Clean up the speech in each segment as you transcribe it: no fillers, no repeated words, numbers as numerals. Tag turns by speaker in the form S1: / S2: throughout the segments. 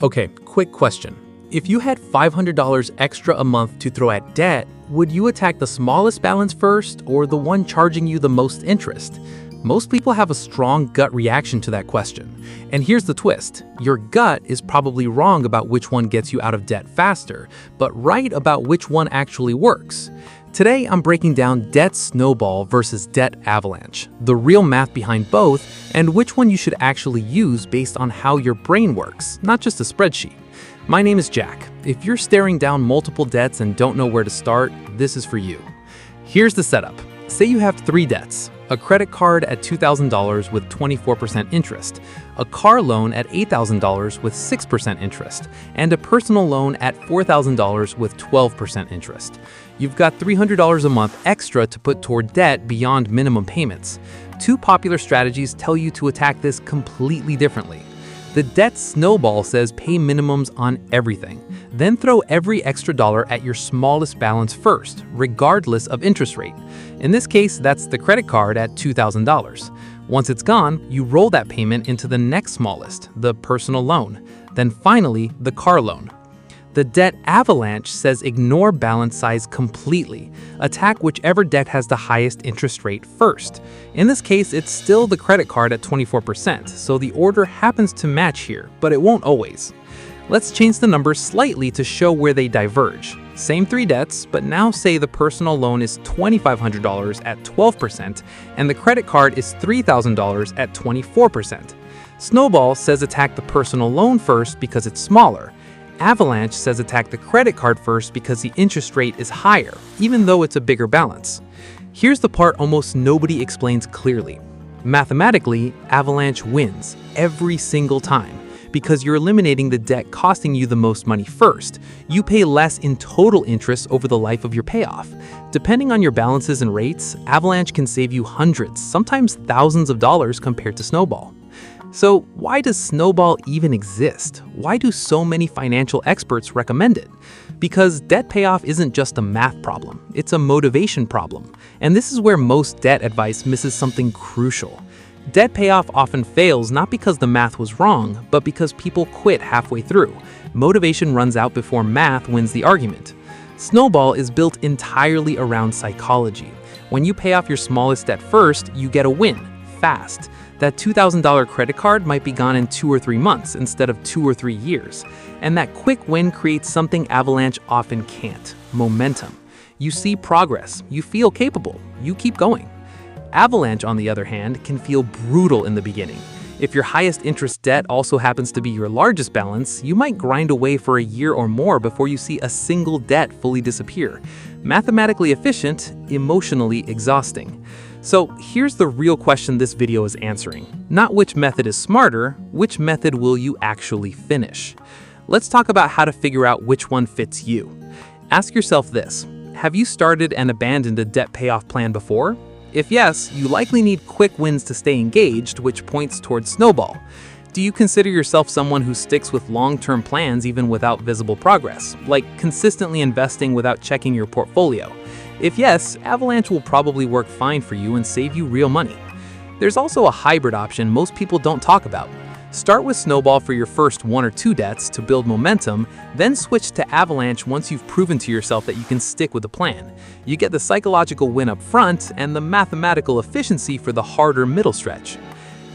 S1: Okay, quick question. If you had $500 extra a month to throw at debt, would you attack the smallest balance first or the one charging you the most interest? Most people have a strong gut reaction to that question. And here's the twist. Your gut is probably wrong about which one gets you out of debt faster, but right about which one actually works. Today, I'm breaking down debt snowball versus debt avalanche, the real math behind both, and which one you should actually use based on how your brain works, not just a spreadsheet. My name is Jack. If you're staring down multiple debts and don't know where to start, this is for you. Here's the setup. Say you have 3 debts. A credit card at $2,000 with 24% interest, a car loan at $8,000 with 6% interest, and a personal loan at $4,000 with 12% interest. You've got $300 a month extra to put toward debt beyond minimum payments. 2 popular strategies tell you to attack this completely differently. The debt snowball says pay minimums on everything, then throw every extra dollar at your smallest balance first, regardless of interest rate. In this case, that's the credit card at $2,000. Once it's gone, you roll that payment into the next smallest, the personal loan, then finally the car loan. The debt avalanche says ignore balance size completely. Attack whichever debt has the highest interest rate first. In this case, it's still the credit card at 24%, so the order happens to match here, but it won't always. Let's change the numbers slightly to show where they diverge. Same 3 debts, but now say the personal loan is $2,500 at 12% and the credit card is $3,000 at 24%. Snowball says attack the personal loan first because it's smaller. Avalanche says attack the credit card first because the interest rate is higher, even though it's a bigger balance. Here's the part almost nobody explains clearly. Mathematically, Avalanche wins every single time because you're eliminating the debt costing you the most money first. You pay less in total interest over the life of your payoff. Depending on your balances and rates, Avalanche can save you hundreds, sometimes thousands of dollars compared to Snowball. So why does Snowball even exist? Why do so many financial experts recommend it? Because debt payoff isn't just a math problem, it's a motivation problem. And this is where most debt advice misses something crucial. Debt payoff often fails not because the math was wrong, but because people quit halfway through. Motivation runs out before math wins the argument. Snowball is built entirely around psychology. When you pay off your smallest debt first, you get a win, fast. That $2,000 credit card might be gone in 2 or 3 months instead of 2 or 3 years. And that quick win creates something Avalanche often can't: momentum. You see progress, you feel capable, you keep going. Avalanche, on the other hand, can feel brutal in the beginning. If your highest interest debt also happens to be your largest balance, you might grind away for a year or more before you see a single debt fully disappear. Mathematically efficient, emotionally exhausting. So here's the real question this video is answering. Not which method is smarter, which method will you actually finish? Let's talk about how to figure out which one fits you. Ask yourself this: have you started and abandoned a debt payoff plan before? If yes, you likely need quick wins to stay engaged, which points towards Snowball. Do you consider yourself someone who sticks with long-term plans even without visible progress, like consistently investing without checking your portfolio? If yes, Avalanche will probably work fine for you and save you real money. There's also a hybrid option most people don't talk about. Start with Snowball for your first 1 or 2 debts to build momentum, then switch to Avalanche once you've proven to yourself that you can stick with the plan. You get the psychological win up front and the mathematical efficiency for the harder middle stretch.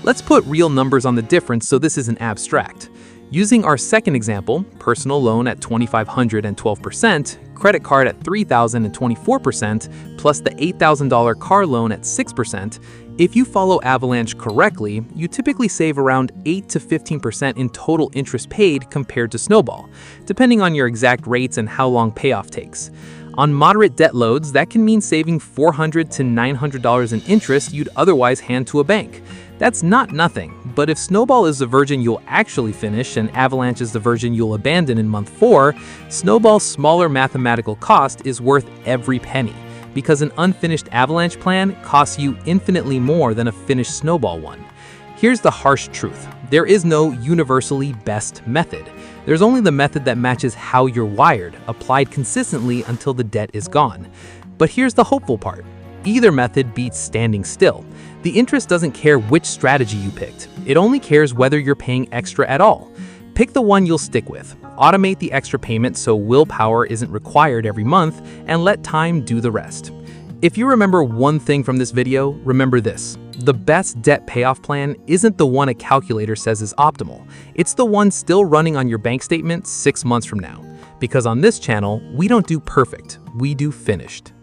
S1: Let's put real numbers on the difference so this isn't abstract. Using our second example, personal loan at $2,500 and 12%, credit card at $3,000 and 24%, plus the $8,000 car loan at 6%, if you follow Avalanche correctly, you typically save around 8 to 15% in total interest paid compared to Snowball, depending on your exact rates and how long payoff takes. On moderate debt loads, that can mean saving $400 to $900 in interest you'd otherwise hand to a bank. That's not nothing, but if Snowball is the version you'll actually finish and Avalanche is the version you'll abandon in month 4, Snowball's smaller mathematical cost is worth every penny, because an unfinished Avalanche plan costs you infinitely more than a finished Snowball one. Here's the harsh truth: there is no universally best method. There's only the method that matches how you're wired, applied consistently until the debt is gone. But here's the hopeful part: either method beats standing still. The interest doesn't care which strategy you picked. It only cares whether you're paying extra at all. Pick the one you'll stick with. Automate the extra payment so willpower isn't required every month, and let time do the rest. If you remember one thing from this video, remember this. The best debt payoff plan isn't the one a calculator says is optimal. It's the one still running on your bank statement 6 months from now. Because on this channel, we don't do perfect, we do finished.